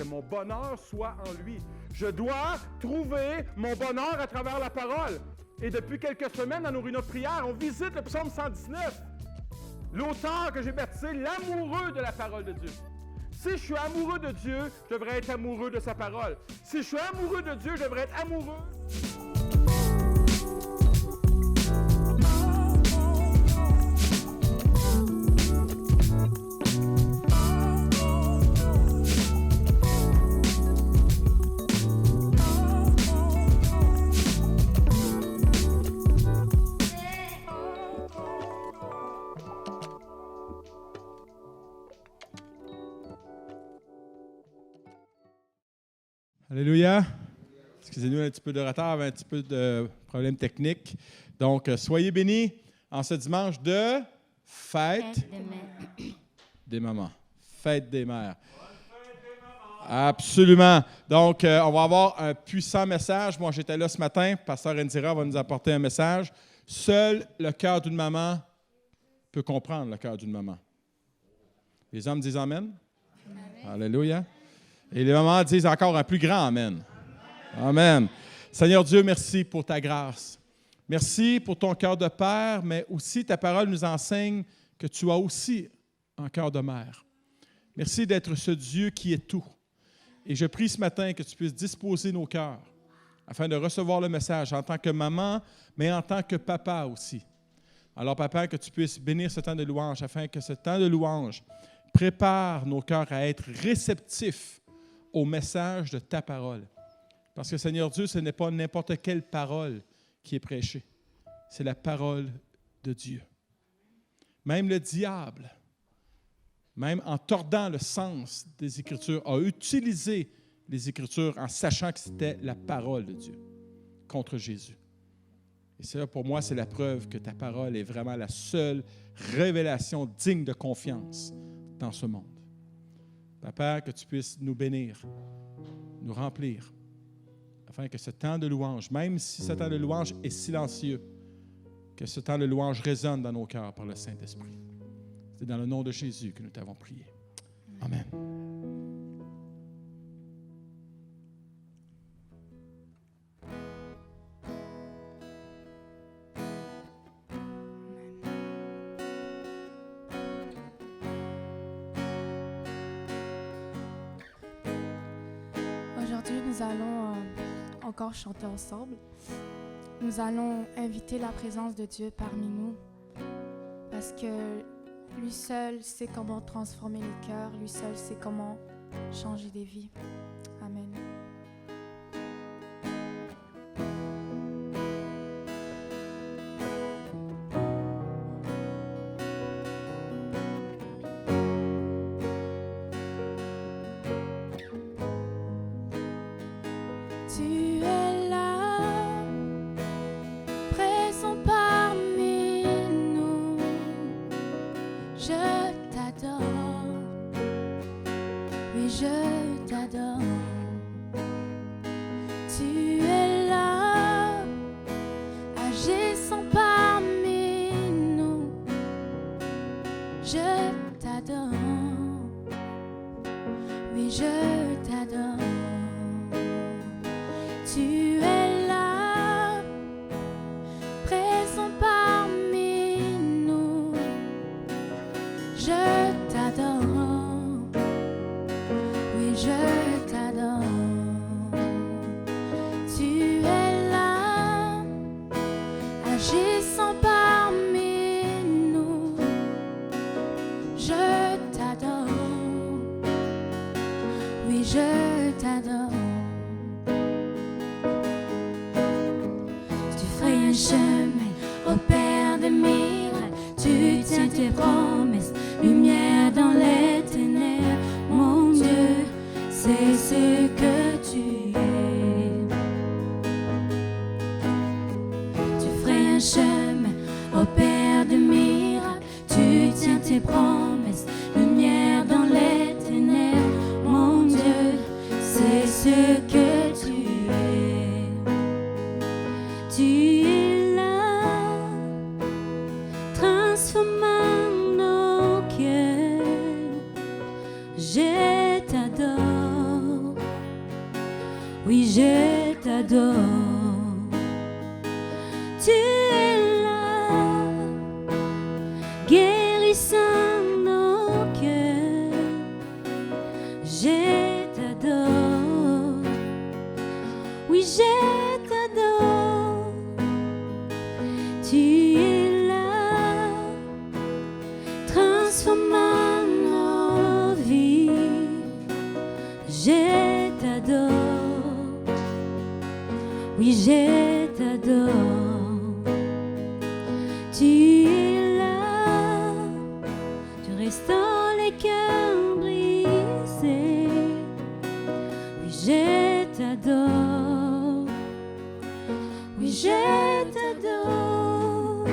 mon bonheur soit en lui. Je dois trouver mon bonheur à travers la parole. Et depuis quelques semaines, dans nos réunions de prière, on visite le psaume 119. L'auteur que j'ai baptisé l'amoureux de la parole de Dieu. Si je suis amoureux de Dieu, je devrais être amoureux de sa parole. Si je suis amoureux de Dieu, je devrais être amoureux. Alléluia. Excusez-nous, un petit peu de retard, un petit peu de problème technique. Donc, soyez bénis en ce dimanche de fête des mamans. Fête des mères. Absolument. Donc, on va avoir un puissant message. Moi, j'étais là ce matin. Pasteur Indira va nous apporter un message. Seul le cœur d'une maman peut comprendre le cœur d'une maman. Les hommes disent Amen. Amen. Alléluia. Et les mamans disent encore un plus grand Amen. Amen. Seigneur Dieu, merci pour ta grâce. Merci pour ton cœur de père, mais aussi ta parole nous enseigne que tu as aussi un cœur de mère. Merci d'être ce Dieu qui est tout. Et je prie ce matin que tu puisses disposer nos cœurs afin de recevoir le message en tant que maman, mais en tant que papa aussi. Alors, papa, que tu puisses bénir ce temps de louange afin que ce temps de louange prépare nos cœurs à être réceptifs au message de ta parole. Parce que, Seigneur Dieu, ce n'est pas n'importe quelle parole qui est prêchée. C'est la parole de Dieu. Même le diable, même en tordant le sens des Écritures, a utilisé les Écritures en sachant que c'était la parole de Dieu contre Jésus. Et ça, pour moi, c'est la preuve que ta parole est vraiment la seule révélation digne de confiance dans ce monde. Papa, que tu puisses nous bénir, nous remplir, afin que ce temps de louange, même si ce temps de louange est silencieux, que ce temps de louange résonne dans nos cœurs par le Saint-Esprit. C'est dans le nom de Jésus que nous t'avons prié. Amen. Aujourd'hui, nous allons encore chanter ensemble. Nous allons inviter la présence de Dieu parmi nous parce que lui seul sait comment transformer les cœurs, lui seul sait comment changer des vies. Amen. Tu es là, présent parmi nous. Je t'adore, oui je t'adore. Tu es là, agissant parmi nous. Je t'adore, oui je t'adore. Tu es là, présent parmi nous. Je t'adore, oui je t'adore. Tu es là, agissant parmi nous. Je t'adore, oui je t'adore. Un chemin au Père des miracles, tu tiens tes promesses, lumière dans les ténèbres, mon Dieu, c'est ce que tu es. Tu ferais un chemin au Père des miracles, tu tiens tes promesses, lumière dans les ténèbres, mon Dieu, c'est ce que tu es. Tu es là, transformant nos cœurs. Je t'adore, Oui, je t'adore. Tu es là, guérissant nos cœurs. Je t'adore. Oui, je t'adore. Tu es là, transformant nos vies. Je t'adore. Oui, je t'adore. Tu es là, tu restaures les cœurs brisés. Oui, je t'adore. Oui, je t'adore.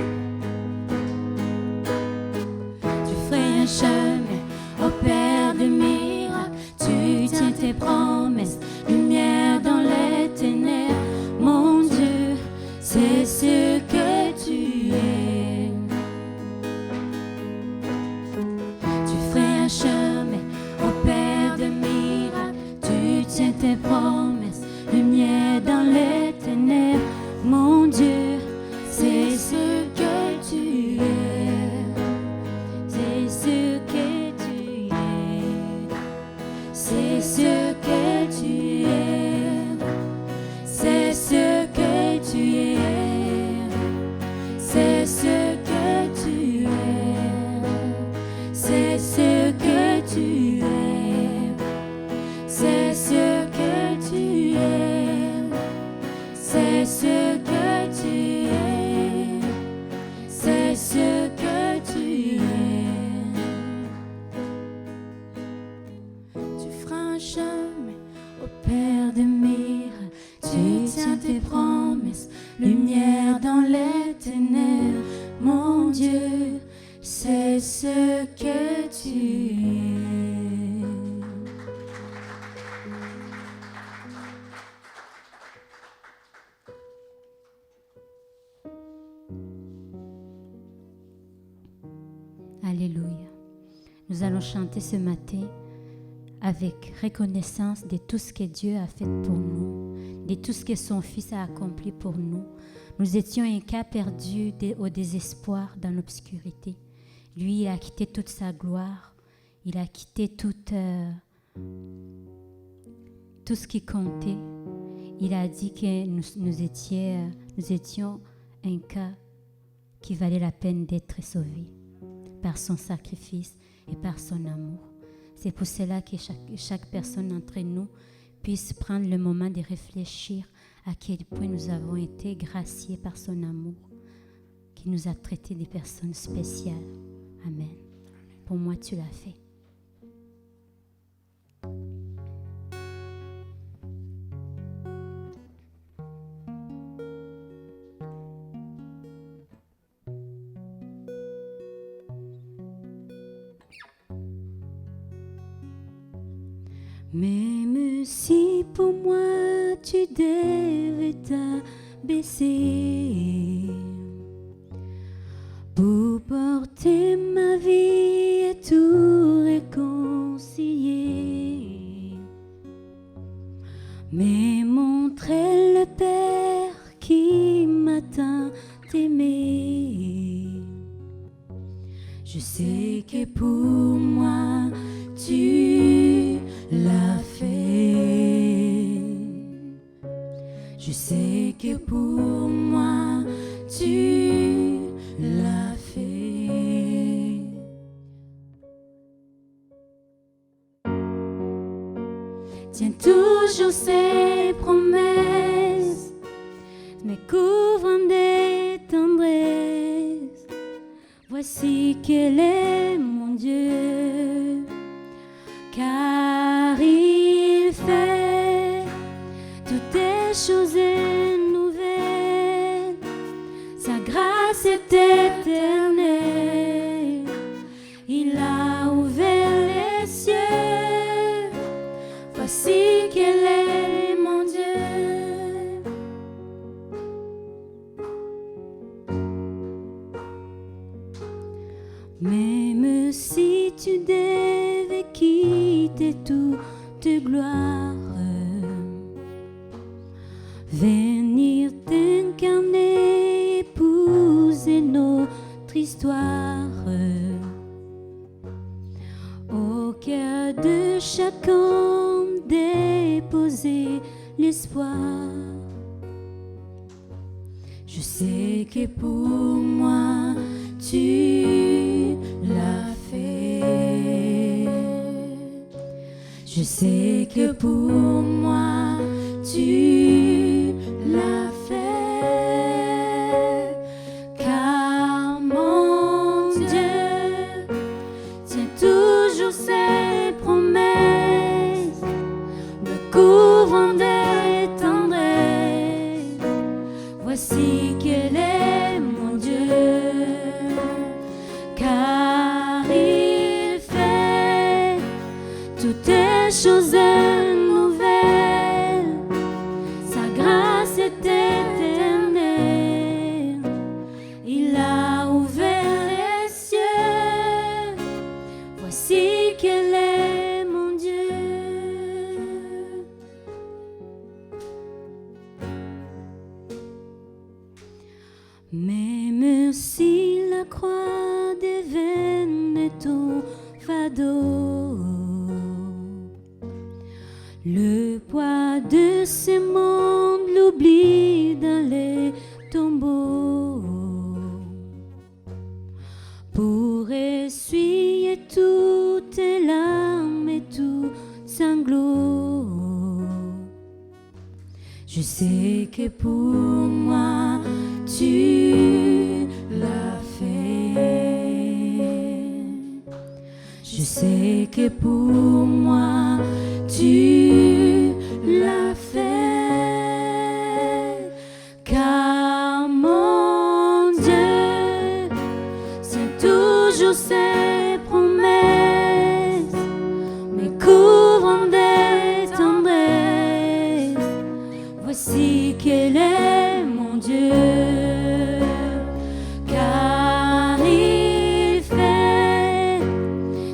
Tu ferais un chemin au Père de miracles. Tu tiens tes promesses, lumière dans les ténèbres. Mon Dieu, c'est ce que tu es. Tu ferais un chemin au Père de miracles. Tu tiens tes promesses, lumière dans les ténèbres. Mon Dieu, c'est ce que tu es. C'est ce que tu es. C'est ce que tu es. C'est ce que tu es. C'est ce que tu es. C'est ce que tu es. C'est ce que tu es. C'est ce que tu es. C'est ce que tu es. Tu feras un chemin au Père de miracles. Tu tiens tes promesses, lumière dans les ténèbres. Mon Dieu, c'est ce que tu es. Alléluia. Nous allons chanter ce matin avec reconnaissance de tout ce que Dieu a fait pour nous, de tout ce que son Fils a accompli pour nous. Nous étions un cas perdu au désespoir dans l'obscurité. Lui, il a quitté toute sa gloire, il a quitté tout ce qui comptait. Il a dit que nous étions un cas qui valait la peine d'être sauvé par son sacrifice et par son amour. C'est pour cela que chaque personne d'entre nous puisse prendre le moment de réfléchir à quel point nous avons été graciés par son amour, qui nous a traités des personnes spéciales. Amen. Pour moi, tu l'as fait. Même si pour moi tu devais t'abaisser pour porter ma vie et tout réconcilier, mais montrer le Père qui m'a tant aimé. Je sais que pour moi tu l'as fait. Je sais que pour moi tu l'as fait. Tiens toujours ses promesses, me couvrant des tendresses. Voici qu'elle est mon Dieu, car il fait toutes les choses nouvelles. Sa grâce est éternelle. Il a ouvert les cieux. Voici qu'elle est mon Dieu. Même si tu devais quitter toute gloire venir t'incarner, épouser notre histoire. Au cœur de chaque homme, déposer l'espoir. Je sais que pour moi, tu l'as fait. Je sais que pour moi, tu l'as fait. Car mon Dieu tient toujours ses promesses, me couvrant de tendresse. Voici quel est mon Dieu, car il fait toutes les choses nouvelles. Sa grâce est éternelle. Il a ouvert les cieux. Voici quel est mon Dieu. Même si la croix devenait ton fardeau, le poids de ce monde, l'oubli dans les tombeaux, pour essuyer toutes tes larmes et tout sanglot. Je sais que pour moi, tu l'as fait. Je sais que pour moi, tu l'as fait. Car mon Dieu, c'est toujours ses promesses, me couvrant de tendresse. Voici quel est mon Dieu, car il fait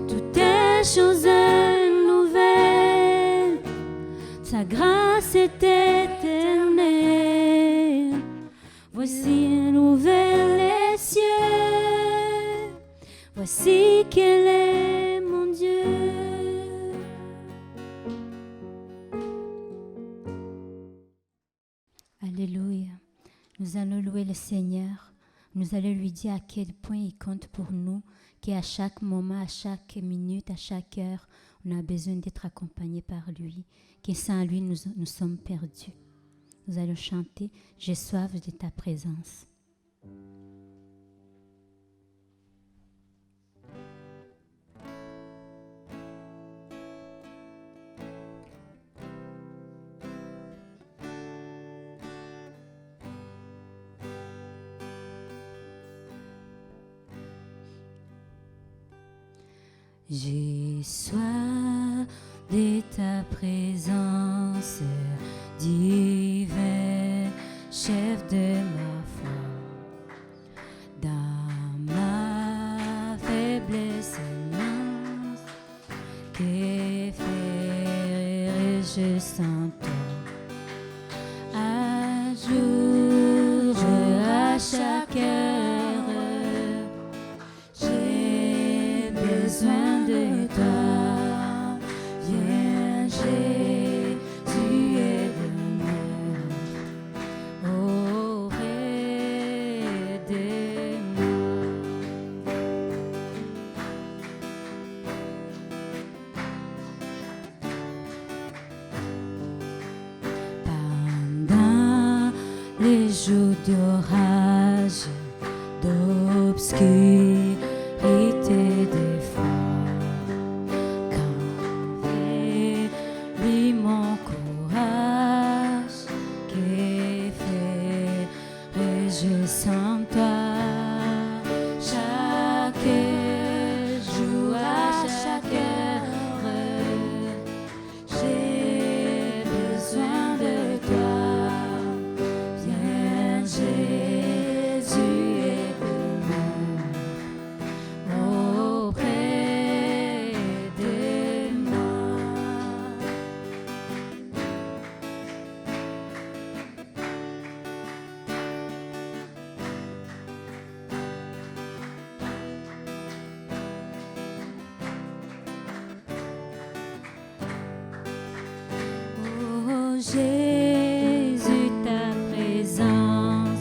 toutes les choses nouvelles. Sa grâce est éternelle. Voici il ouvert les cieux. Voici quel est mon Dieu. Alléluia. Nous allons louer le Seigneur. Nous allons lui dire à quel point il compte pour nous, qu'à chaque moment, à chaque minute, à chaque heure, on a besoin d'être accompagné par lui, que sans lui, nous sommes perdus. Nous allons chanter « J'ai soif de ta présence ». J'ai soif de ta présence, divin chef de ma foi. Dans ma faiblesse immense, que ferais-je sans toi? À jour, à chaque heure, j'ai besoin de toi. Viens, Jésus, aide-moi. Auprès de moi. Pendant les jours d'orage, d'obscurité, d'effort, quand faiblit mon courage, que ferais-je sans toi? Chaque jour, à chaque heure, j'ai besoin de toi. Viens, Jésus, aide-moi. Jésus, ta présence,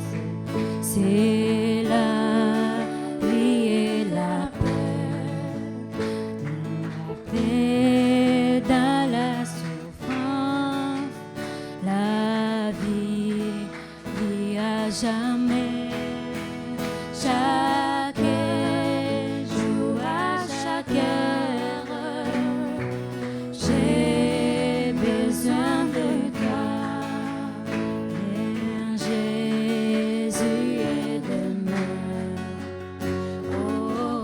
c'est la vie et la paix dans la souffrance, la vie à jamais. Chaque jour, à chaque heure, j'ai besoin de toi. Viens, Jésus, aide-moi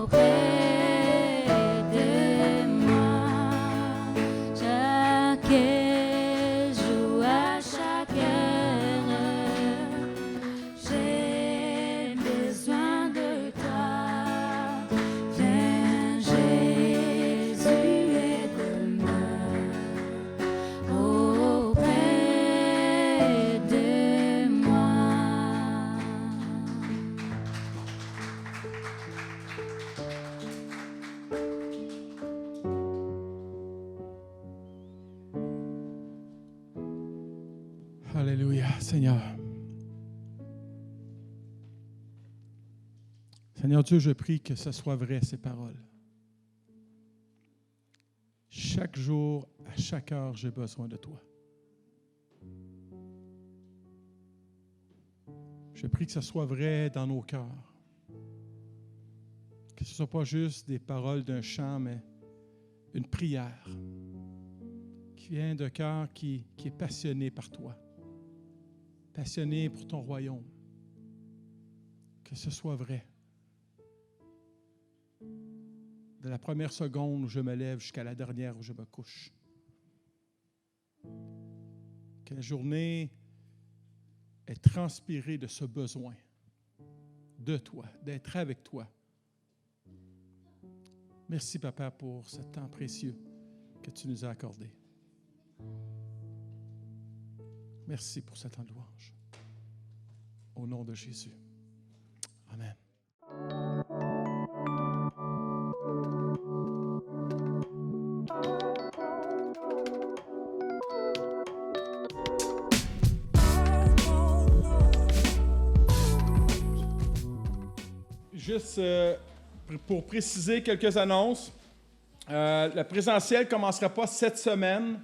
auprès de moi. Chaque jour, à chaque heure, j'ai besoin de toi. Viens, Jésus, aide-moi auprès de moi. Alléluia, Seigneur. Seigneur Dieu, je prie que ce soit vrai, ces paroles. Chaque jour, à chaque heure, j'ai besoin de toi. Je prie que ce soit vrai dans nos cœurs. Que ce ne soit pas juste des paroles d'un chant, mais une prière qui vient d'un cœur qui est passionné par toi, passionné pour ton royaume. Que ce soit vrai. De la première seconde où je me lève jusqu'à la dernière où je me couche. Que la journée est transpirée de ce besoin de toi, d'être avec toi. Merci, Papa, pour ce temps précieux que tu nous as accordé. Merci pour ce temps de louange. Au nom de Jésus. Amen. Juste pour préciser quelques annonces, le présentiel ne commencera pas cette semaine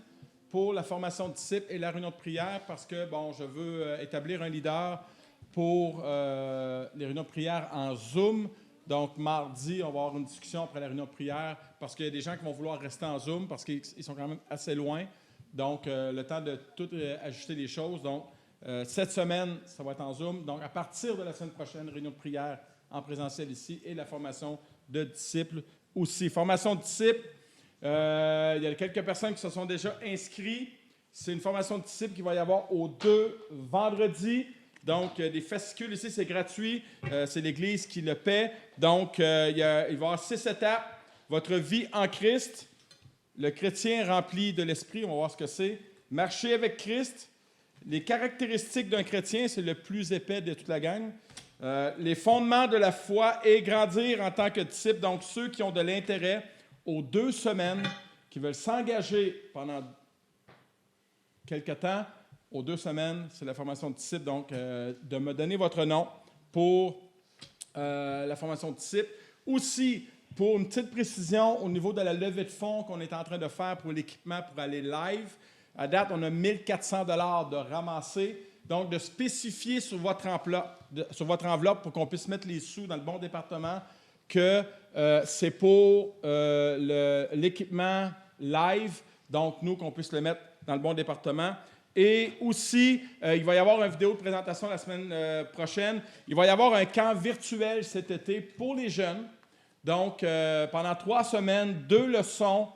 pour la formation de disciples et la réunion de prière parce que, je veux établir un leader pour les réunions de prière en Zoom. Donc, mardi, on va avoir une discussion après la réunion de prière parce qu'il y a des gens qui vont vouloir rester en Zoom parce qu'ils sont quand même assez loin. Donc, le temps de tout ajuster les choses. Donc, cette semaine, ça va être en Zoom. Donc, à partir de la semaine prochaine, réunion de prière en présentiel ici et la formation de disciples aussi. Formation de disciples, il y a quelques personnes qui se sont déjà inscrites. C'est une formation de disciples qu'il va y avoir aux 2 vendredis. Donc, des fascicules ici, c'est gratuit. C'est l'Église qui le paie. Donc, il va y avoir 6 étapes. Votre vie en Christ, le chrétien rempli de l'Esprit, on va voir ce que c'est. Marcher avec Christ. Les caractéristiques d'un chrétien, c'est le plus épais de toute la gang. Les fondements de la foi et grandir en tant que disciple. Donc, ceux qui ont de l'intérêt aux 2 semaines, qui veulent s'engager pendant quelque temps, aux 2 semaines, c'est la formation de disciple. Donc, de me donner votre nom pour la formation de disciple. Aussi, pour une petite précision, au niveau de la levée de fonds qu'on est en train de faire pour l'équipement pour aller live, à date, on a 1 400 $ de ramasser. Donc, de spécifier sur votre enveloppe pour qu'on puisse mettre les sous dans le bon département que c'est pour l'équipement live. Donc, nous, qu'on puisse le mettre dans le bon département. Et aussi, il va y avoir une vidéo de présentation la semaine prochaine. Il va y avoir un camp virtuel cet été pour les jeunes. Donc, pendant 3 semaines, 2 leçons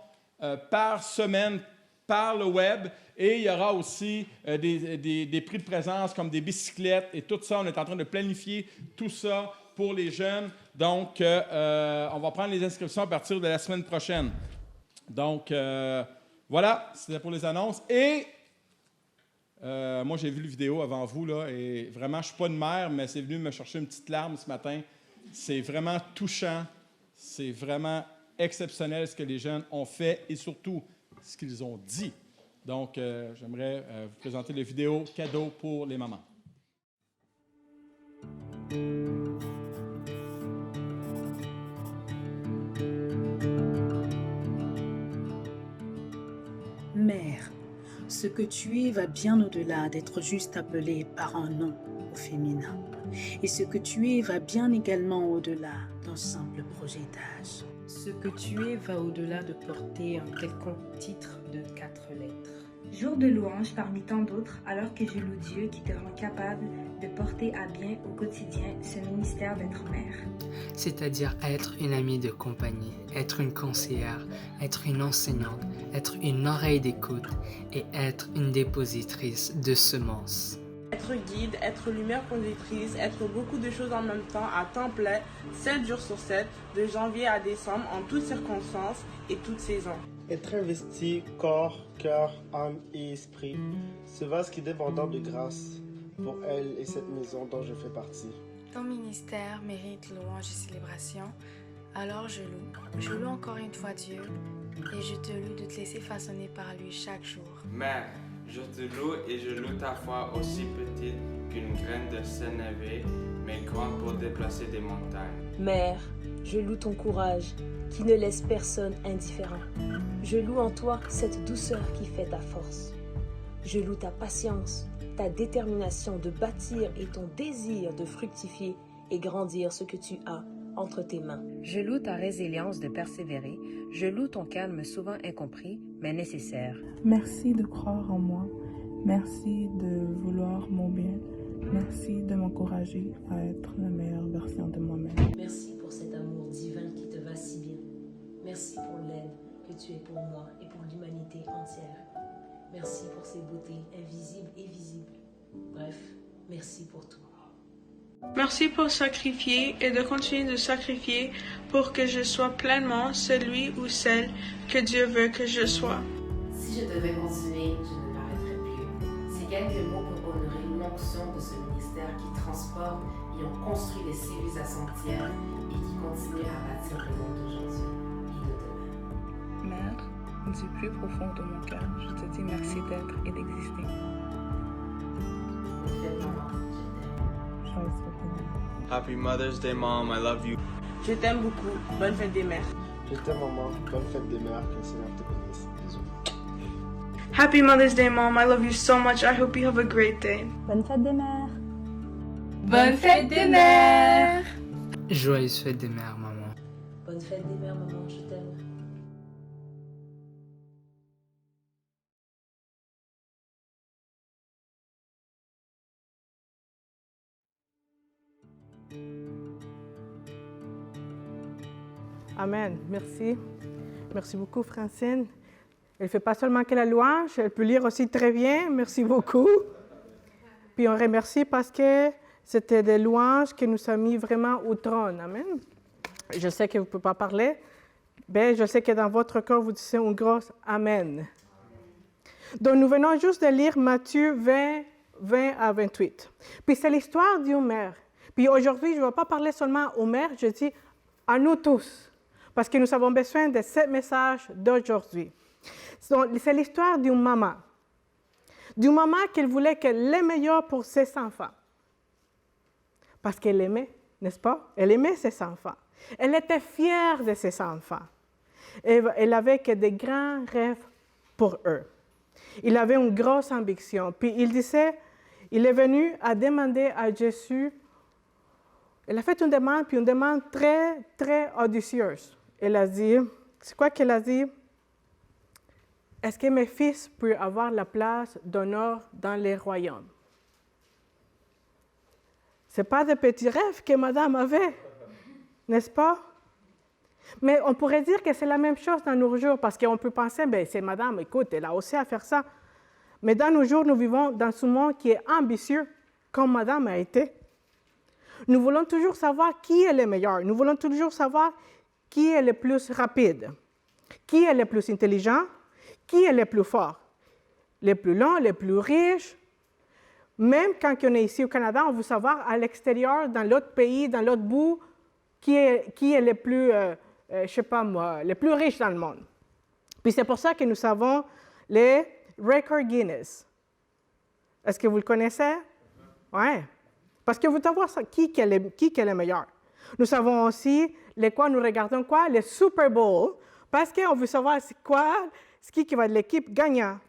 par semaine par le web. Et il y aura aussi des prix de présence comme des bicyclettes et tout ça. On est en train de planifier tout ça pour les jeunes. Donc, on va prendre les inscriptions à partir de la semaine prochaine. Donc, voilà, c'était pour les annonces. Et moi, j'ai vu la vidéo avant vous, là, et vraiment, je ne suis pas une mère, mais c'est venu me chercher une petite larme ce matin. C'est vraiment touchant. C'est vraiment exceptionnel ce que les jeunes ont fait et surtout ce qu'ils ont dit. Donc, j'aimerais vous présenter les vidéos cadeaux pour les mamans. Mère, ce que tu es va bien au-delà d'être juste appelé par un nom au féminin. Et ce que tu es va bien également au-delà d'un simple projet d'âge. Ce que tu es va au-delà de porter un quelconque titre de 4 lettres. Jour de louange parmi tant d'autres, alors que je loue Dieu qui te rend capable de porter à bien au quotidien ce ministère d'être mère. C'est-à-dire être une amie de compagnie, être une conseillère, être une enseignante, être une oreille d'écoute et être une dépositrice de semences. Être guide, être lumière conductrice, être beaucoup de choses en même temps, à temps plein, 7 jours sur 7, de janvier à décembre, en toutes circonstances et toutes saisons. Être investi, corps, cœur, âme et esprit, ce vase qui est débordant de grâce pour elle et cette maison dont je fais partie. Ton ministère mérite louange et célébration, alors je loue. Je loue encore une fois Dieu et je te loue de te laisser façonner par lui chaque jour. Mère, je te loue et je loue ta foi aussi petite qu'une graine de sénévé, mais grande pour déplacer des montagnes. Mère, je loue ton courage qui ne laisse personne indifférent. Je loue en toi cette douceur qui fait ta force. Je loue ta patience, ta détermination de bâtir et ton désir de fructifier et grandir ce que tu as entre tes mains. Je loue ta résilience de persévérer. Je loue ton calme souvent incompris, mais nécessaire. Merci de croire en moi. Merci de vouloir mon bien. Merci de m'encourager à être la meilleure version de moi-même. Merci pour cet amour divin qui te va si bien. Merci pour l'aide que tu es pour moi et pour l'humanité entière. Merci pour ces beautés invisibles et visibles. Bref, merci pour tout. Merci pour sacrifier et de continuer de sacrifier pour que je sois pleinement celui ou celle que Dieu veut que je sois. Si je devais continuer, je ne m'arrêterais plus. Ces quelques mots pour honorer l'onction de ce ministère qui transforme et ont construit des civilisations entières et qui continue à bâtir le monde d'aujourd'hui et de demain. Mère, du plus profond de mon cœur, je te dis merci d'être et d'exister. Happy Mother's Day, Mom. I love you. Je t'aime beaucoup. Bonne fête des mères. Je t'aime, maman. Bonne fête des mères. Que le Seigneur te bénisse. Bisous. Happy Mother's Day, Mom. I love you so much. I hope you have a great day. Bonne fête des mères. Bonne fête des mères. Joyeuse fête des mères, maman. Bonne fête des mères, maman. Je t'aime. Amen. Merci. Merci beaucoup, Francine. Elle ne fait pas seulement que la louange, elle peut lire aussi très bien. Merci beaucoup. Puis on remercie parce que c'était des louanges qui nous ont mis vraiment au trône. Amen. Je sais que vous ne pouvez pas parler, mais je sais que dans votre cœur, vous dites un gros Amen. Donc nous venons juste de lire Matthieu 20 à 28. Puis c'est l'histoire d'une mère. Puis aujourd'hui, je ne vais pas parler seulement aux mères, je dis à nous tous. Parce que nous avons besoin de ce message d'aujourd'hui. C'est l'histoire d'une maman. D'une maman qui voulait que le meilleur pour ses enfants. Parce qu'elle aimait, n'est-ce pas? Elle aimait ses enfants. Elle était fière de ses enfants. Elle avait que des grands rêves pour eux. Il avait une grosse ambition. Puis il disait, il est venu à demander à Jésus. Elle a fait une demande, puis une demande très, très audacieuse. Elle a dit, c'est quoi qu'elle a dit? Est-ce que mes fils peuvent avoir la place d'honneur dans les royaumes? Ce n'est pas de petits rêves que madame avait, n'est-ce pas? Mais on pourrait dire que c'est la même chose dans nos jours, parce qu'on peut penser, bien, c'est madame, écoute, elle a aussi à faire ça. Mais dans nos jours, nous vivons dans ce monde qui est ambitieux, comme madame a été. Nous voulons toujours savoir qui est le meilleur. Nous voulons toujours savoir qui est le plus rapide, qui est le plus intelligent, qui est le plus fort, le plus long, le plus riche. Même quand on est ici au Canada, on veut savoir à l'extérieur, dans l'autre pays, dans l'autre bout, qui est le plus, je sais pas moi, le plus riche dans le monde. Puis c'est pour ça que nous savons les Record Guinness. Est-ce que vous le connaissez? Oui. Parce que vous savez qui est le meilleur. Nous savons aussi nous regardons quoi? Le Super Bowl, parce qu'on veut savoir qui va être l'équipe gagnante.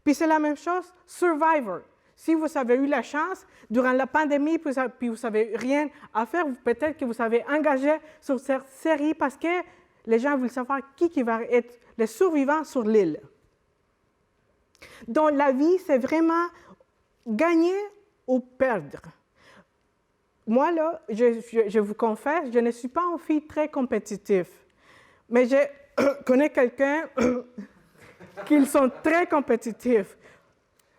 Puis c'est la même chose, Survivor. Si vous avez eu la chance, durant la pandémie, puis vous n'avez rien à faire, peut-être que vous avez engagé sur cette série parce que les gens veulent savoir qui va être le survivant sur l'île. Donc la vie, c'est vraiment gagner ou perdre. Moi, là, je vous confesse, je ne suis pas une fille très compétitive. Mais je connais quelqu'un qui sont très compétitifs.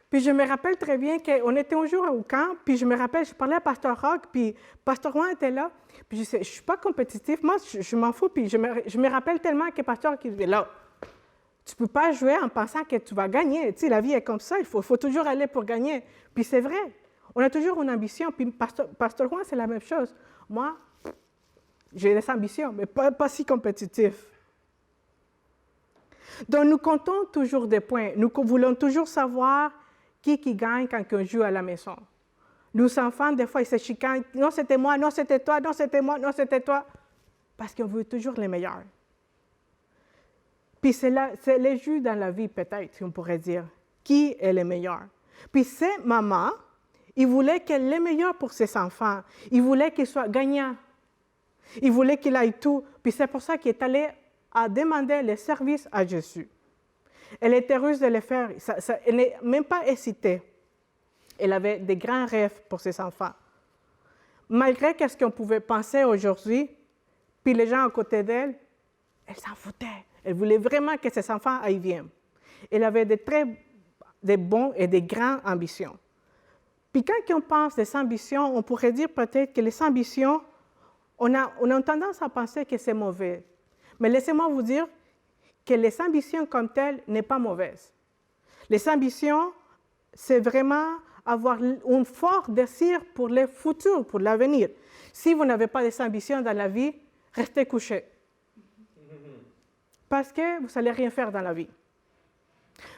Puis je me rappelle très bien qu'on était un jour au camp, puis je me rappelle, je parlais à Pasteur Rock, puis Pasteur Juan était là, puis je disais, je ne suis pas compétitif, moi, je m'en fous, puis je me rappelle tellement que Pasteur qui disait, là, tu ne peux pas jouer en pensant que tu vas gagner. Tu sais, la vie est comme ça, il faut toujours aller pour gagner. Puis c'est vrai. On a toujours une ambition, puis Pasteur Juan, c'est la même chose. Moi, j'ai des ambitions, mais pas si compétitif. Donc, nous comptons toujours des points. Nous voulons toujours savoir qui gagne quand on joue à la maison. Nos enfants, des fois, ils se chicanent. Non, c'était moi, non, c'était toi, non, c'était moi, non, c'était toi. Parce qu'on veut toujours les meilleurs. Puis c'est les jeux dans la vie, peut-être, on pourrait dire. Qui est le meilleur? Puis c'est maman. Il voulait qu'elle ait le meilleur pour ses enfants. Il voulait qu'il soit gagnant. Il voulait qu'il aille tout. Puis c'est pour ça qu'il est allé à demander le service à Jésus. Elle était heureuse de le faire. Elle n'est même pas hésitée. Elle avait des grands rêves pour ses enfants. Malgré ce qu'on pouvait penser aujourd'hui, puis les gens à côté d'elle, elle s'en foutait. Elle voulait vraiment que ses enfants aillent bien. Elle avait des bons et des grandes ambitions. Puis quand on pense des ambitions, on pourrait dire peut-être que les ambitions, on a tendance à penser que c'est mauvais. Mais laissez-moi vous dire que les ambitions comme telles n'est pas mauvaises. Les ambitions, c'est vraiment avoir un fort désir pour le futur, pour l'avenir. Si vous n'avez pas des ambitions dans la vie, restez couché. Parce que vous n'allez rien faire dans la vie.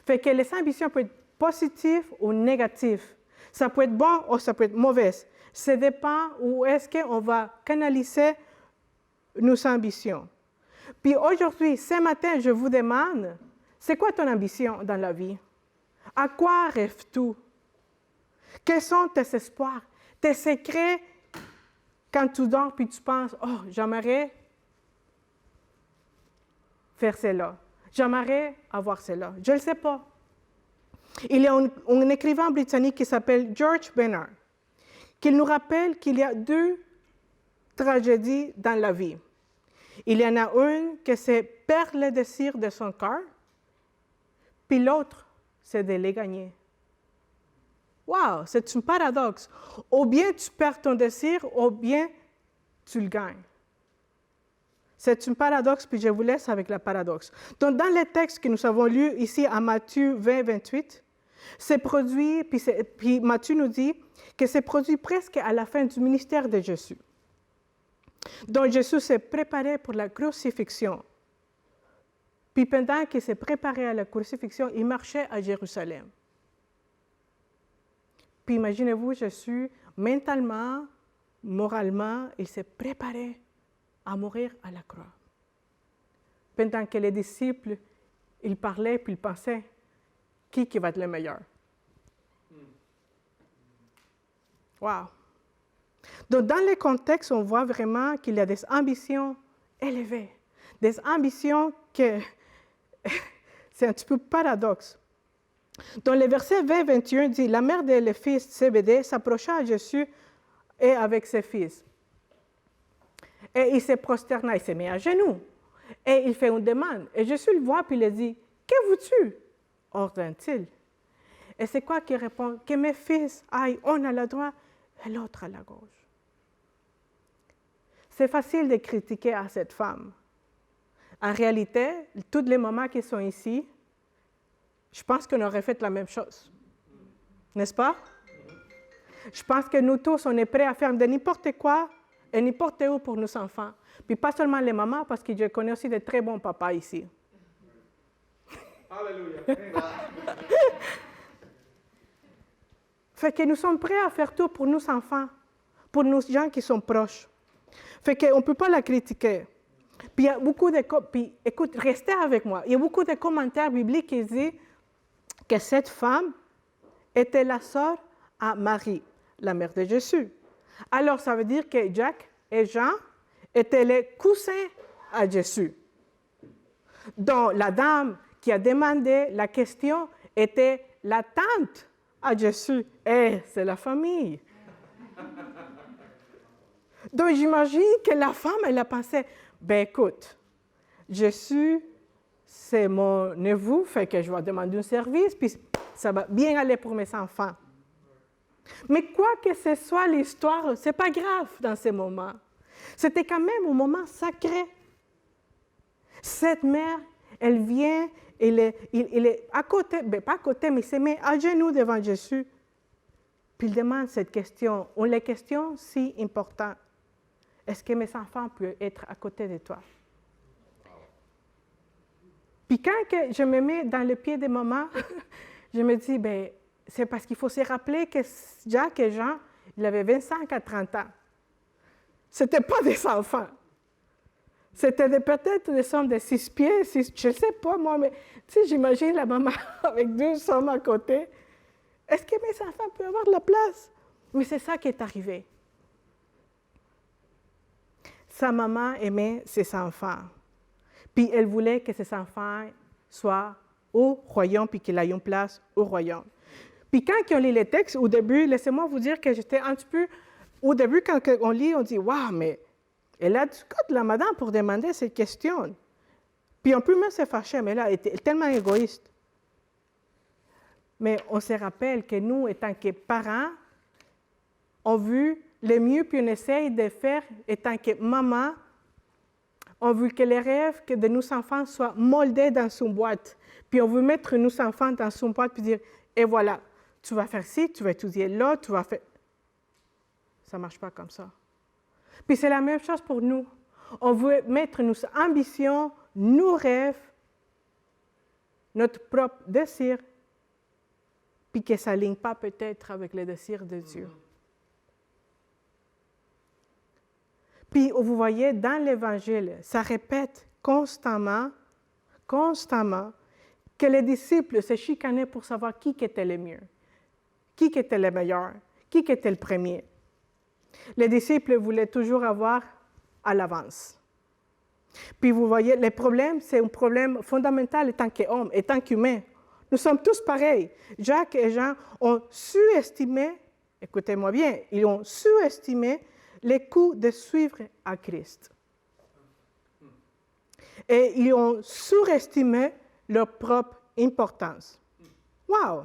Fait que les ambitions peuvent être positives ou négatives. Ça peut être bon ou ça peut être mauvais. Ça dépend où est-ce qu'on va canaliser nos ambitions. Puis aujourd'hui, ce matin, je vous demande, c'est quoi ton ambition dans la vie? À quoi rêves-tu? Quels sont tes espoirs, tes secrets quand tu dors puis tu penses, oh, j'aimerais faire cela, j'aimerais avoir cela. Je ne le sais pas. Il y a un écrivain britannique qui s'appelle George Bernard, qui nous rappelle qu'il y a deux tragédies dans la vie. Il y en a une que c'est perdre le désir de son cœur, puis l'autre, c'est de les gagner. Wow, c'est un paradoxe. Ou bien tu perds ton désir, ou bien tu le gagnes. C'est un paradoxe, puis je vous laisse avec le paradoxe. Donc, dans les textes que nous avons lus ici à Matthieu 20, 28, c'est produit, puis Matthieu nous dit que c'est produit presque à la fin du ministère de Jésus. Donc, Jésus s'est préparé pour la crucifixion. Puis pendant qu'il s'est préparé à la crucifixion, il marchait à Jérusalem. Puis imaginez-vous, Jésus, mentalement, moralement, il s'est préparé à mourir à la croix. Pendant que les disciples, ils parlaient puis ils pensaient, qui va être le meilleur? Wow! Donc, dans les contextes, on voit vraiment qu'il y a des ambitions élevées, des ambitions que c'est un petit peu paradoxe. Dans le verset 20-21 dit, la mère de le fils Zébédée s'approcha à Jésus et avec ses fils. Et il se prosterna, il se met à genoux. Et il fait une demande. Et Jésus le voit, puis il dit, que veux-tu? Ordonne-t-il. Et c'est quoi qu'il répond? Que mes fils aillent un à la droite et l'autre à la gauche. C'est facile de critiquer à cette femme. En réalité, tous les mamans qui sont ici, je pense qu'on aurait fait la même chose. N'est-ce pas? Je pense que nous tous, on est prêts à faire de n'importe quoi et n'importe où pour nos enfants. Puis pas seulement les mamans, parce que je connais aussi de très bons papas ici. Alléluia. Fait que nous sommes prêts à faire tout pour nos enfants, pour nos gens qui sont proches. Fait qu'on ne peut pas la critiquer. Puis il y a beaucoup de... Puis écoute, restez avec moi. Il y a beaucoup de commentaires bibliques qui disent que cette femme était la sœur à Marie, la mère de Jésus. Alors, ça veut dire que Jacques et Jean étaient les cousins à Jésus. Donc, la dame qui a demandé la question était la tante à Jésus. Et c'est la famille. Donc, j'imagine que la femme, elle a pensé, ben écoute, Jésus, c'est mon neveu, fait que je vais demander un service, puis ça va bien aller pour mes enfants. Mais quoi que ce soit l'histoire, ce n'est pas grave dans ces moments. C'était quand même un moment sacré. Cette mère, elle vient, il est à côté, ben pas à côté, mais il se met à genoux devant Jésus. Puis il demande cette question, une question si importante. Est-ce que mes enfants peuvent être à côté de toi? Puis quand je me mets dans le pied de maman, je me dis, ben c'est parce qu'il faut se rappeler que Jacques et Jean, ils avaient 25 à 30 ans. Ce n'étaient pas des enfants. C'était peut-être des hommes de 6 pieds, je ne sais pas moi, mais tu sais, j'imagine la maman avec 2 hommes à côté. Est-ce que mes enfants peuvent avoir de la place? Mais c'est ça qui est arrivé. Sa maman aimait ses enfants. Puis elle voulait que ses enfants soient au royaume, puis qu'ils aient une place au royaume. Puis quand on lit les textes, au début, laissez-moi vous dire que j'étais un petit peu... Au début, quand on lit, on dit « Waouh, mais elle a du code, la madame, pour demander cette question. » Puis on peut même se fâcher, mais là, elle était tellement égoïste. Mais on se rappelle que nous, étant que parents, on veut le mieux, puis on essaye de faire, étant que maman, on veut que les rêves de nos enfants soient moldés dans une boîte. Puis on veut mettre nos enfants dans une boîte, puis dire « Et voilà, tu vas faire ci, tu vas étudier là, tu vas faire... » Ça ne marche pas comme ça. Puis c'est la même chose pour nous. On veut mettre nos ambitions, nos rêves, notre propre désir, puis que ça ne s'aligne pas peut-être avec les désirs de Dieu. Puis vous voyez, dans l'Évangile, ça répète constamment que les disciples se chicanaient pour savoir qui était le mieux, qui était le meilleur, qui était le premier. Les disciples voulaient toujours avoir à l'avance. Puis vous voyez, le problème, c'est un problème fondamental en tant qu'homme, en tant qu'humain. Nous sommes tous pareils. Jacques et Jean ont surestimé, écoutez-moi bien, ils ont surestimé les coûts de suivre à Christ. Et ils ont surestimé leur propre importance. Wow!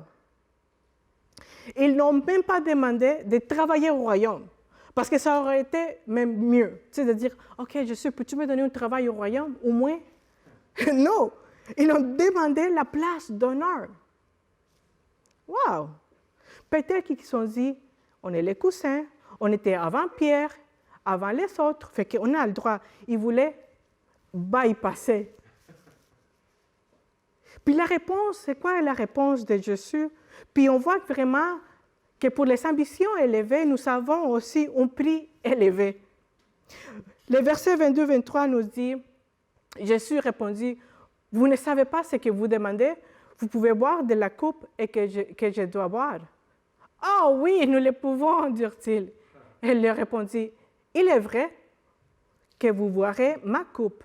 Ils n'ont même pas demandé de travailler au royaume. Parce que ça aurait été même mieux. Tu sais, de dire, OK, Jésus, peux-tu me donner un travail au royaume, au moins? Non! Ils ont demandé la place d'honneur. Wow! Peut-être qu'ils se sont dit, on est les cousins, on était avant Pierre, avant les autres, fait qu'on a le droit. Ils voulaient bypasser. Puis la réponse, c'est quoi la réponse de Jésus? Puis on voit vraiment que pour les ambitions élevées, nous avons aussi un prix élevé. Le verset 22-23 nous dit, Jésus répondit, « Vous ne savez pas ce que vous demandez, vous pouvez boire de la coupe et que je dois boire. »« Oh oui, nous le pouvons, dirent-ils. » Elle leur répondit, « Il est vrai que vous boirez ma coupe,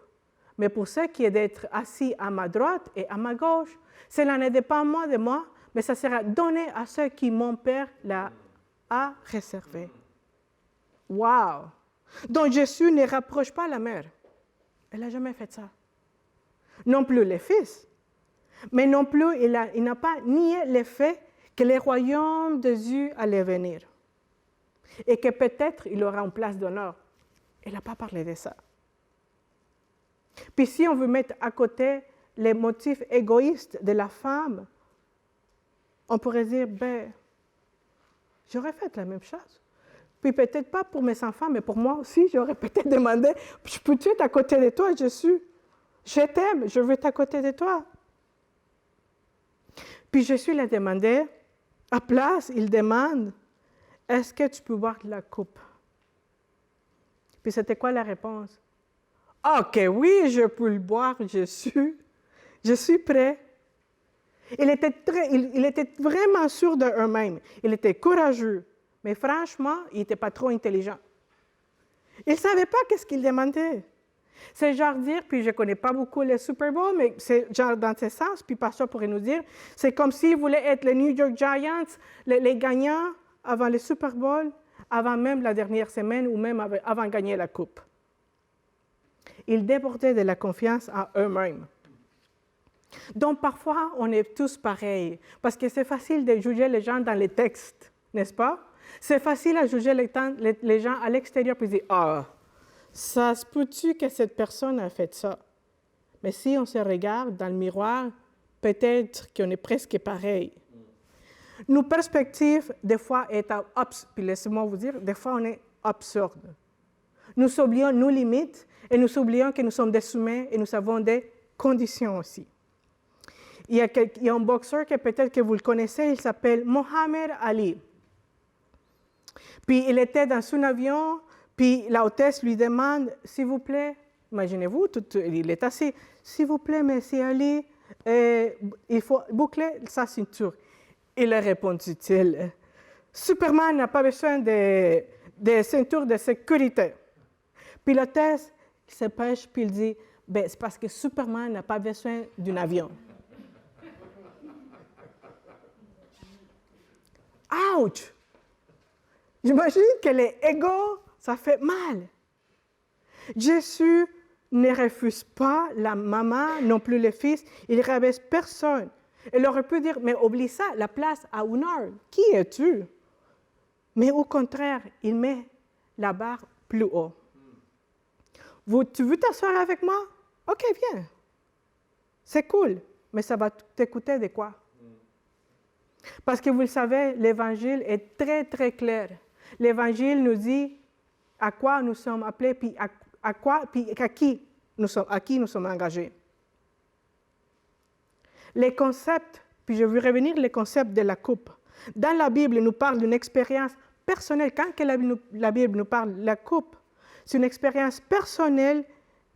mais pour ce qui est d'être assis à ma droite et à ma gauche, cela ne dépend pas de moi, mais ça sera donné à ceux qui mon Père a réservé. » Wow! Donc Jésus ne rapproche pas la mère. Elle n'a jamais fait ça. Non plus les fils. Mais non plus, il n'a pas nié le fait que le royaume de Dieu allait venir. Et que peut-être il aura une place d'honneur. Elle n'a pas parlé de ça. Puis si on veut mettre à côté les motifs égoïstes de la femme, on pourrait dire, ben, j'aurais fait la même chose. Puis peut-être pas pour mes enfants, mais pour moi aussi, j'aurais peut-être demandé, je peux être à côté de toi, Jésus? Je t'aime, je veux être à côté de toi. Puis Jésus lui a demandé, à place, il demande, est-ce que tu peux boire de la coupe? Puis c'était quoi la réponse? OK, oui, je peux le boire, Jésus. Je suis prêt. Il était vraiment sûr d'eux-mêmes. Il était courageux. Mais franchement, il n'était pas trop intelligent. Il ne savait pas qu'est-ce qu'il demandait. C'est genre dire, puis je ne connais pas beaucoup le Super Bowl, mais c'est genre dans ce sens, puis pasteur pourrait nous dire, c'est comme s'il voulait être les New York Giants, les gagnants avant le Super Bowl, avant même la dernière semaine ou même avant de gagner la coupe. Ils débordaient de la confiance en eux-mêmes. Donc parfois, on est tous pareils, parce que c'est facile de juger les gens dans les textes, n'est-ce pas? C'est facile à juger les gens à l'extérieur, puis dire, ah, ça se peut-tu que cette personne a fait ça? Mais si on se regarde dans le miroir, peut-être qu'on est presque pareil. Nos perspectives, des fois, puis laissez-moi vous dire, des fois, on est absurdes. Nous oublions nos limites et nous oublions que nous sommes des humains et nous avons des conditions aussi. Il y a un boxeur que peut-être que vous le connaissez, il s'appelle Mohamed Ali. Puis il était dans son avion, puis la hôtesse lui demande, s'il vous plaît, imaginez-vous, il est assis, s'il vous plaît, monsieur Ali, il faut boucler sa ceinture. Il a répondu, Superman n'a pas besoin de ceinture de sécurité. Puis l'hôtesse se pêche, puis il dit, ben, c'est parce que Superman n'a pas besoin d'un avion. Ouch! J'imagine que les égos, ça fait mal. Jésus ne refuse pas la maman, non plus le fils. Il ne rabaisse personne. Il aurait pu dire, mais oublie ça, la place à une heure. Qui es-tu? Mais au contraire, il met la barre plus haut. Tu veux t'asseoir avec moi? OK, viens. C'est cool, mais ça va t'écouter de quoi? Parce que vous le savez, l'Évangile est très, très clair. L'Évangile nous dit à quoi nous sommes appelés, puis à qui nous sommes engagés. Les concepts, puis je veux revenir les concepts de la coupe. Dans la Bible, il nous parle d'une expérience personnelle. Quand la Bible nous parle de la coupe, c'est une expérience personnelle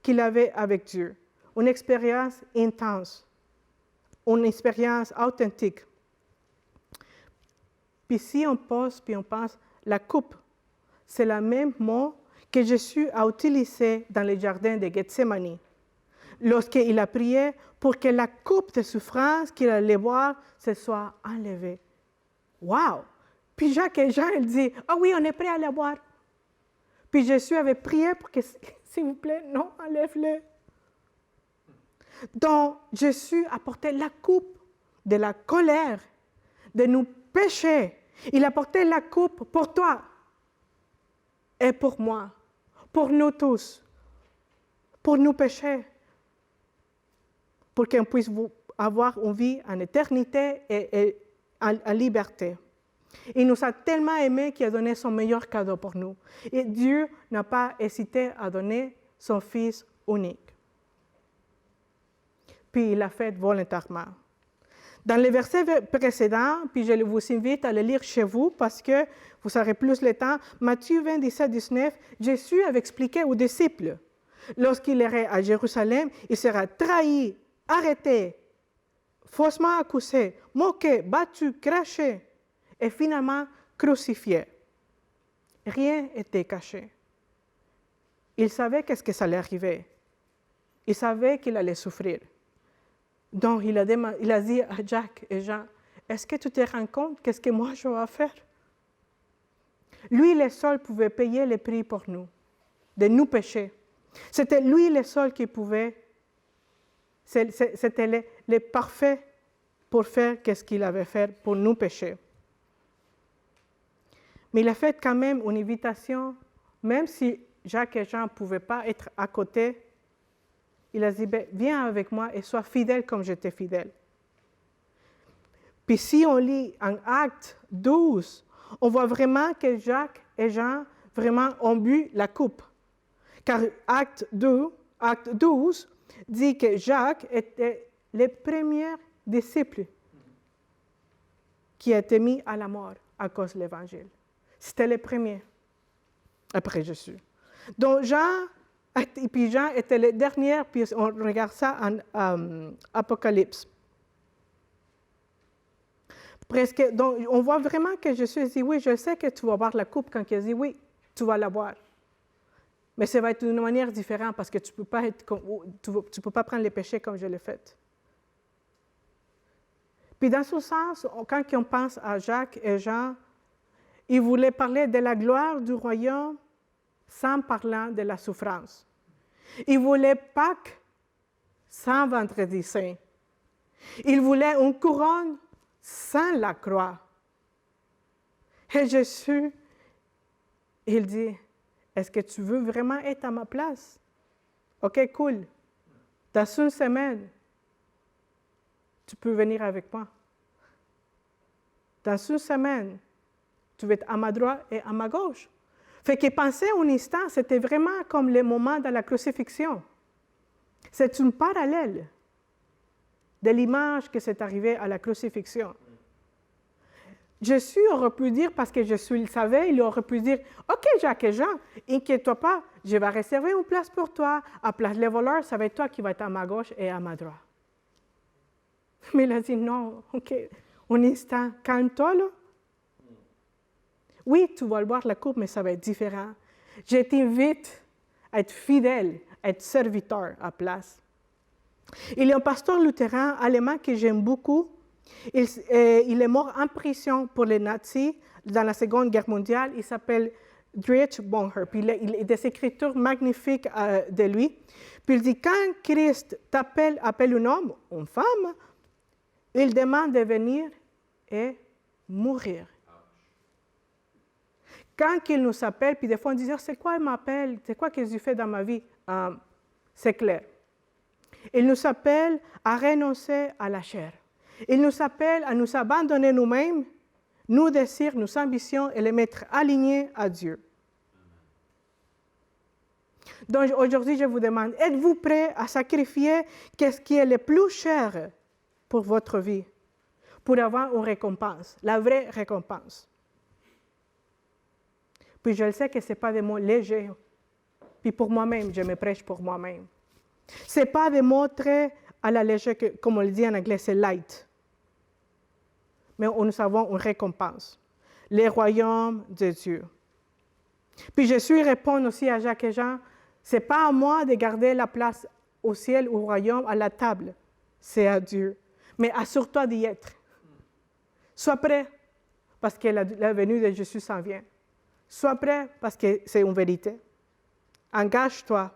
qu'il avait avec Dieu. Une expérience intense, une expérience authentique. Puis si on pose, puis on pense, la coupe, c'est le même mot que Jésus a utilisé dans le jardin de Gethsémani, lorsqu'il a prié pour que la coupe de souffrance qu'il allait boire se soit enlevée. Wow! Puis Jacques et Jean, ils disent, ah oui, on est prêt à la boire. Puis Jésus avait prié pour que, s'il vous plaît, non, enlève-le. Donc, Jésus a porté la coupe de la colère, de nos péchés. Il a porté la coupe pour toi et pour moi, pour nous tous, pour nos péchés, pour qu'on puisse avoir une vie en éternité et en liberté. Il nous a tellement aimés qu'il a donné son meilleur cadeau pour nous. Et Dieu n'a pas hésité à donner son Fils unique. Puis il l'a fait volontairement. Dans les versets précédents, puis je vous invite à le lire chez vous parce que vous aurez plus le temps, Matthieu 27, 19, Jésus avait expliqué aux disciples, lorsqu'il irait à Jérusalem, il sera trahi, arrêté, faussement accusé, moqué, battu, craché et finalement crucifié. Rien n'était caché. Il savait qu'est-ce que ça allait arriver. Il savait qu'il allait souffrir. Donc, il a dit à Jacques et Jean, est-ce que tu te rends compte qu'est-ce que moi je vais faire? Lui, le seul, pouvait payer le prix pour nous, de nos péchés. C'était lui le seul qui pouvait, c'était le parfait pour faire ce qu'il avait fait pour nos péchés. Mais il a fait quand même une invitation, même si Jacques et Jean ne pouvaient pas être à côté. Il a dit, viens avec moi et sois fidèle comme j'étais fidèle. Puis si on lit en Acte 12, on voit vraiment que Jacques et Jean vraiment ont bu la coupe. Car Acte 12 dit que Jacques était le premier disciple qui a été mis à la mort à cause de l'Évangile. C'était les premiers, après Jésus. Donc Jean était le dernier, puis on regarde ça en Apocalypse. Presque, donc on voit vraiment que Jésus dit, oui, je sais que tu vas boire la coupe quand il dit, oui, tu vas la boire. Mais ça va être d'une manière différente parce que tu ne peux pas prendre les péchés comme je l'ai fait. Puis dans ce sens, quand on pense à Jacques et Jean, ils voulaient parler de la gloire du royaume sans parler de la souffrance. Ils voulaient Pâques sans Vendredi Saint. Ils voulaient une couronne sans la croix. Et Jésus, il dit, est-ce que tu veux vraiment être à ma place? OK, cool. Dans une semaine, tu peux venir avec moi. Dans une semaine, tu vas être à ma droite et à ma gauche. Fait que penser un instant, c'était vraiment comme le moment de la crucifixion. C'est un parallèle de l'image que c'est arrivé à la crucifixion. Jésus aurait pu dire, parce que Jésus le savait, il aurait pu dire, « OK, Jacques et Jean, inquiète-toi pas, je vais réserver une place pour toi. À place des voleurs, ça va être toi qui vas être à ma gauche et à ma droite. » Mais il a dit, « Non, OK, un instant, calme-toi là. Oui, tu vas boire la coupe, mais ça va être différent. Je t'invite à être fidèle, à être serviteur à place. » Il y a un pasteur lutheran allemand que j'aime beaucoup. Il est mort en prison pour les nazis dans la Seconde Guerre mondiale. Il s'appelle Dietrich Bonhoeffer. Puis il a des écritures magnifiques de lui. Puis il dit, quand Christ appelle un homme, une femme, il demande de venir et mourir. Quand il nous appelle, puis des fois on dit, c'est quoi il m'appelle? C'est quoi que j'ai fait dans ma vie? C'est clair. Il nous appelle à renoncer à la chair. Il nous appelle à nous abandonner nous-mêmes, nos désirs, nos ambitions et les mettre alignés à Dieu. Donc aujourd'hui, je vous demande, êtes-vous prêts à sacrifier ce qui est le plus cher pour votre vie, pour avoir une récompense, la vraie récompense? Puis je le sais que ce n'est pas des mots légers. Puis pour moi-même, je me prêche pour moi-même. Ce n'est pas des mots très à la légère, comme on le dit en anglais, c'est light. Mais nous avons une récompense, le royaume de Dieu. Puis Jésus répond aussi à Jacques et Jean, ce n'est pas à moi de garder la place au ciel ou au royaume, à la table, c'est à Dieu. Mais assure-toi d'y être. Sois prêt, parce que la venue de Jésus s'en vient. Sois prêt, parce que c'est une vérité. Engage-toi.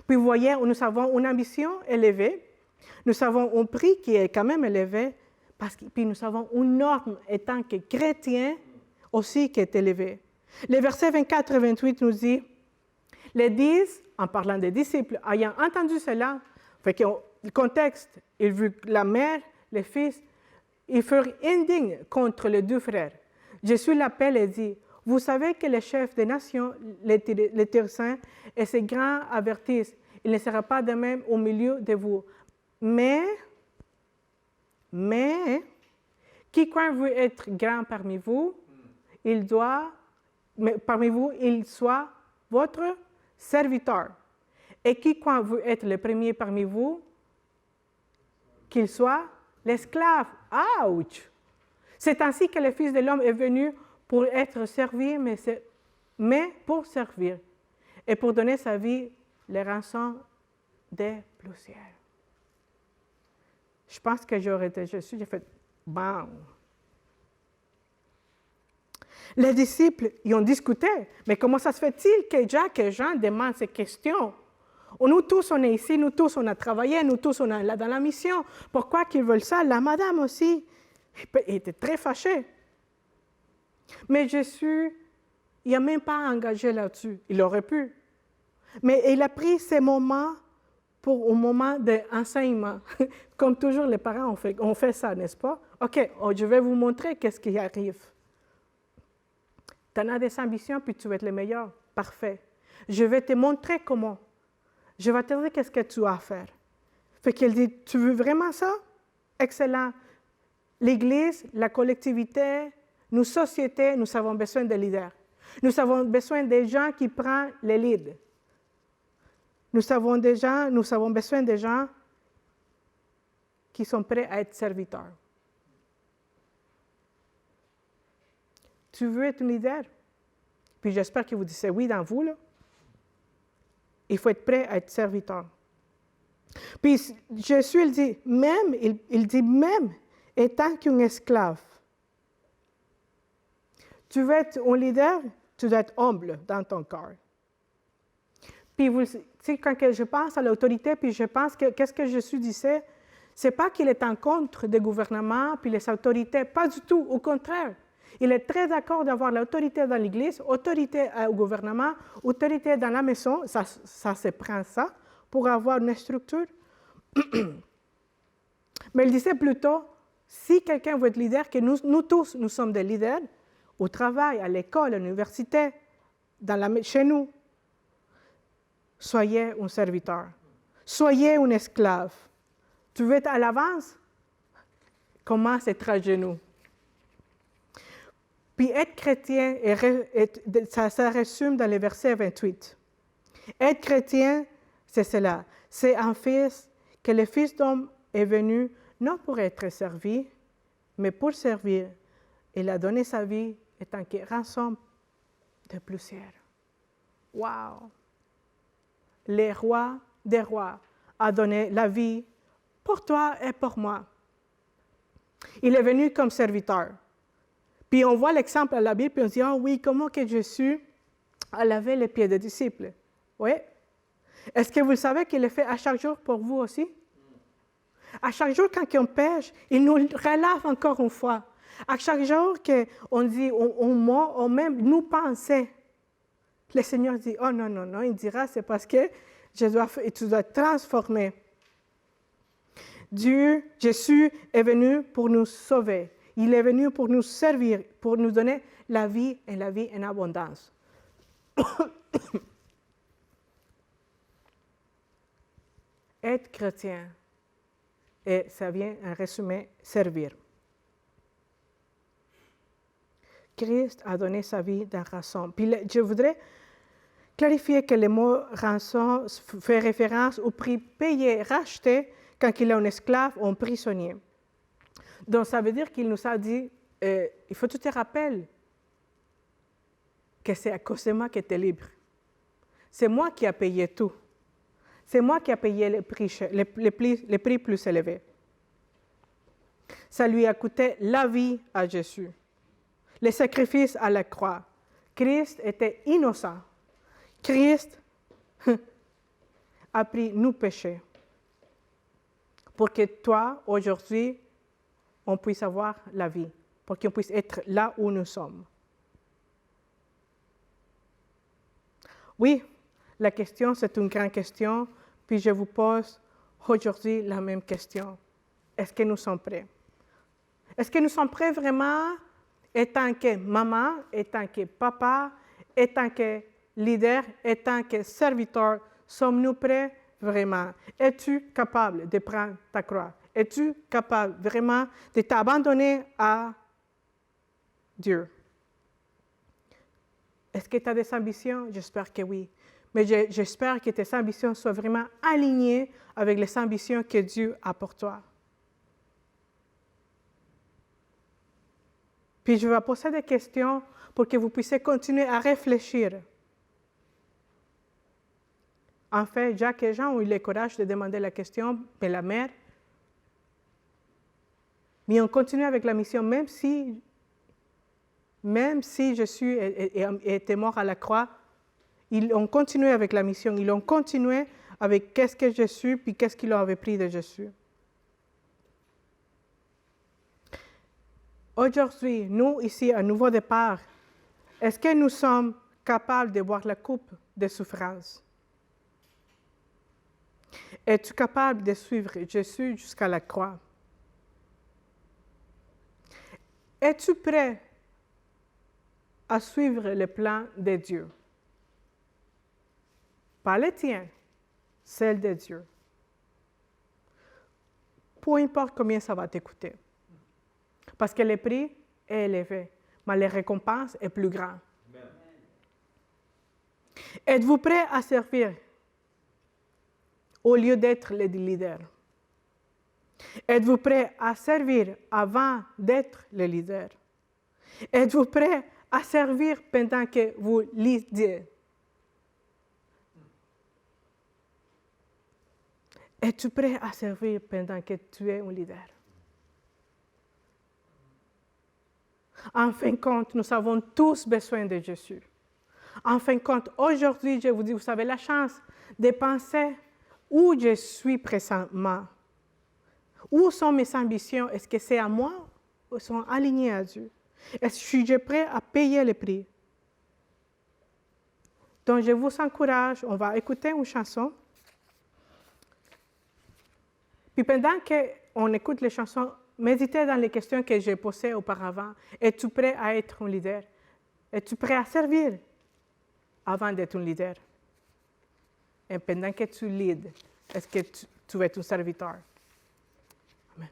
Puis vous voyez, nous avons une ambition élevée, nous avons un prix qui est quand même élevé, puis nous avons une norme étant que chrétien aussi qui est élevée. Les versets 24 et 28 nous dit, les 10, en parlant des disciples, ayant entendu cela, fait que le contexte, ils virent la mère, les fils, ils furent indignes contre les deux frères. Jésus l'appelle et dit, vous savez que les chefs des nations, les Tyréens et ces grands avertissent, il ne sera pas de même au milieu de vous. Mais, quiconque veut être grand parmi vous, il soit votre serviteur. Et quiconque veut être le premier parmi vous, qu'il soit l'esclave. Ouch! C'est ainsi que le Fils de l'homme est venu pour être servi, mais pour servir et pour donner sa vie, les rançons des poussières. Je pense que j'aurais été Jésus, j'ai fait bam. Les disciples y ont discuté, mais comment ça se fait-il que Jacques et Jean demandent ces questions? Nous tous, on est ici, nous tous, on a travaillé, nous tous, on est là dans la mission. Pourquoi qu'ils veulent ça? La madame aussi, il était très fâché. Mais Jésus, il n'a même pas engagé là-dessus. Il aurait pu. Mais il a pris ces moments pour un moment d'enseignement. Comme toujours, les parents ont fait ça, n'est-ce pas? OK, je vais vous montrer qu'est-ce qui arrive. Tu en as des ambitions, puis tu veux être le meilleur. Parfait. Je vais te montrer comment. Je vais te dire qu'est-ce que tu as à faire. Fait qu'il dit, tu veux vraiment ça? Excellent. l'Église, la collectivité, nos sociétés, nous avons besoin de leaders. Nous avons besoin des gens qui prennent les leads. Nous avons besoin des gens qui sont prêts à être serviteurs. Tu veux être un leader? Puis j'espère que vous dites oui dans vous, là. Il faut être prêt à être serviteur. Puis Jésus, il dit même étant qu'un esclave. Tu veux être un leader, tu dois être humble dans ton cœur. Puis quand je pense à l'autorité, puis je pense que qu'est-ce que Jésus disait, c'est pas qu'il est en contre des gouvernements puis les autorités, pas du tout, au contraire. Il est très d'accord d'avoir l'autorité dans l'Église, autorité au gouvernement, autorité dans la maison, ça se prend ça, pour avoir une structure. Mais il disait plutôt, si quelqu'un veut être leader, que nous tous, nous sommes des leaders, au travail, à l'école, à l'université, chez nous, soyez un serviteur, soyez un esclave. Tu veux être à l'avance? Commence à être à genoux. Puis être chrétien, ça résume dans le verset 28. Être chrétien, c'est cela. C'est un fils, que le Fils d'homme est venu, non pour être servi, mais pour servir. Il a donné sa vie étant que rançon de plusieurs. Wow! Le roi des rois a donné la vie pour toi et pour moi. Il est venu comme serviteur. Puis on voit l'exemple à la Bible, puis on se dit, ah oui, comment que Jésus a lavé les pieds des disciples? Oui. Est-ce que vous savez qu'il le fait à chaque jour pour vous aussi? À chaque jour, quand on pêche, il nous relave encore une fois. À chaque jour qu'on dit, on même nous penser, le Seigneur dit, oh non, non, non, il dira, c'est parce que tu dois transformer. Jésus est venu pour nous sauver. Il est venu pour nous servir, pour nous donner la vie et la vie en abondance. Être chrétien, et ça vient en résumé, servir. Christ a donné sa vie dans rançon. Puis je voudrais clarifier que le mot rançon fait référence au prix payé, racheté, quand il est un esclave ou un prisonnier. Donc, ça veut dire qu'il nous a dit, il faut que tu te rappelles que c'est à cause de moi que tu es libre. C'est moi qui ai payé tout. C'est moi qui ai payé les prix plus élevés. Ça lui a coûté la vie à Jésus, le sacrifice à la croix. Christ était innocent. Christ a pris nos péchés pour que toi, aujourd'hui, on puisse avoir la vie, pour qu'on puisse être là où nous sommes. Oui, la question, c'est une grande question, puis je vous pose aujourd'hui la même question. Est-ce que nous sommes prêts? Est-ce que nous sommes prêts vraiment, étant que maman, étant que papa, étant que leader, étant que serviteur, sommes-nous prêts vraiment? Es-tu capable de prendre ta croix? Es-tu capable vraiment de t'abandonner à Dieu? Est-ce que tu as des ambitions? J'espère que oui. Mais j'espère que tes ambitions soient vraiment alignées avec les ambitions que Dieu a pour toi. Puis je vais poser des questions pour que vous puissiez continuer à réfléchir. En fait, Jacques et Jean ont eu le courage de demander la question, mais la mère. Mais on continue avec la mission, même si Jésus était mort à la croix, ils ont continué avec la mission, ils ont continué avec qu'est-ce que Jésus, puis qu'est-ce qu'ils avaient pris de Jésus. Aujourd'hui, nous, ici, à Nouveau Départ, est-ce que nous sommes capables de boire la coupe de souffrance? Es-tu capable de suivre Jésus jusqu'à la croix? Es-tu prêt à suivre le plan de Dieu? Pas le tien, celle de Dieu. Peu importe combien ça va t'écouter. Parce que le prix est élevé, mais les récompenses est plus grand. Êtes-vous prêt à servir au lieu d'être le leader? Êtes-vous prêt à servir avant d'être le leader? Êtes-vous prêt à servir pendant que vous lisez? Es-tu prêt à servir pendant que tu es un leader? En fin de compte, nous avons tous besoin de Jésus. En fin de compte, aujourd'hui, je vous dis, vous avez la chance de penser où je suis présentement. Où sont mes ambitions? Est-ce que c'est à moi ou sont alignées à Dieu? Est-ce que je suis prêt à payer le prix? Donc, je vous encourage, on va écouter une chanson. Puis pendant qu'on écoute les chansons, méditez dans les questions que j'ai posées auparavant. Es-tu prêt à être un leader? Es-tu prêt à servir avant d'être un leader? Et pendant que tu leads, est-ce que tu es un serviteur? Amen.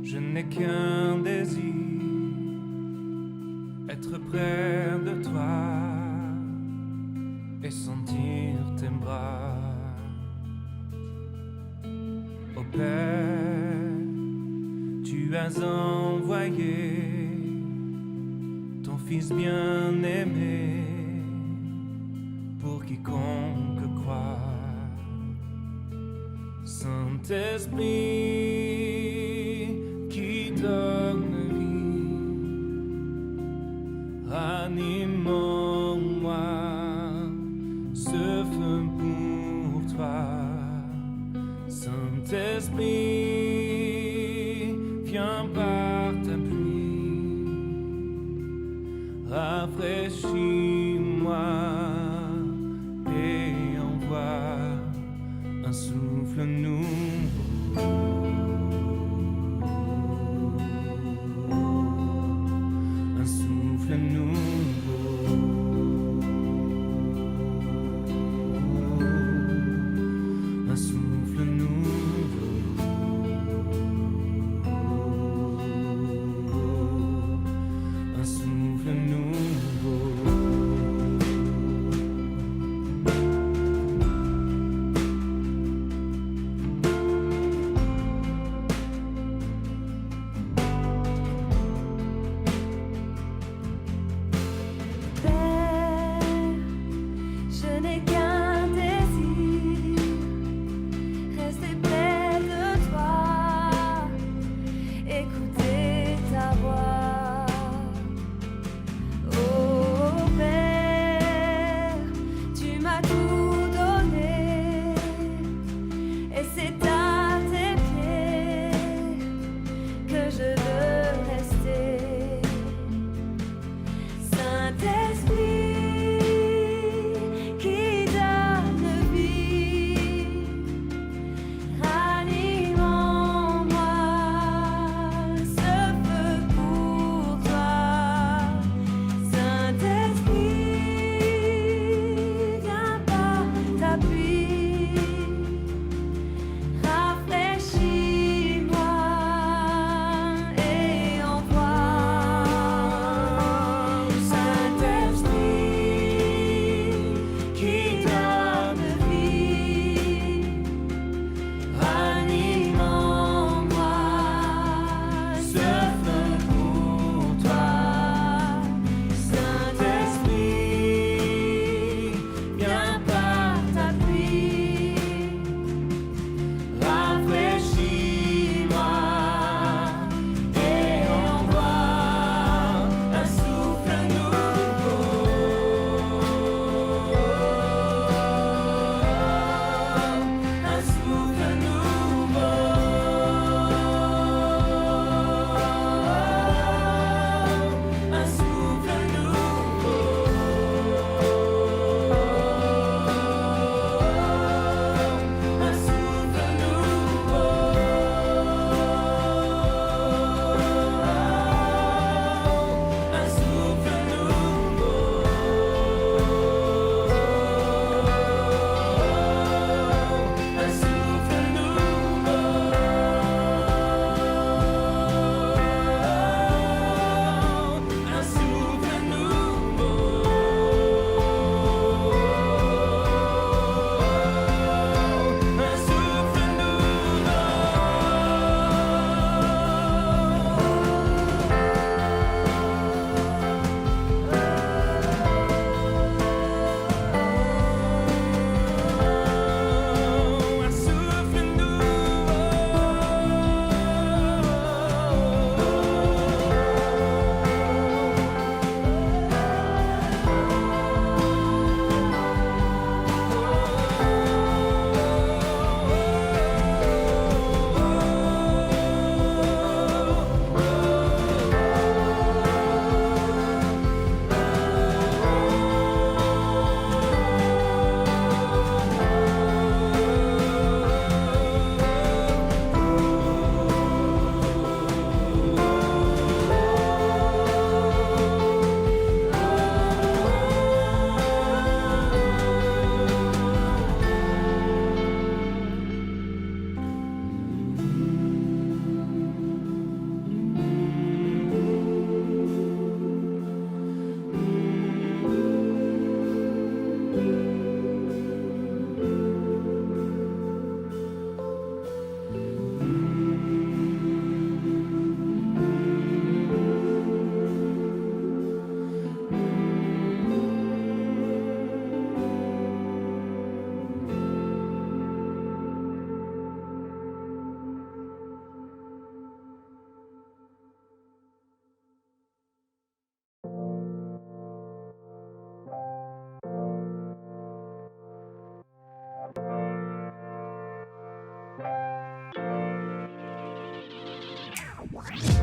Je n'ai qu'un désir, être près de toi et sentir tes bras. Ô Père, tu as envoyé ton Fils bien-aimé pour quiconque croit. Saint-Esprit qui donne vie, ranime en moi ce feu pour toi. Saint-Esprit, viens par ta pluie, rafraîchis-moi et envoie un souffle nouveau. Un souffle nouveau. Un souffle nouveau. Un souffle nouveau. Amen.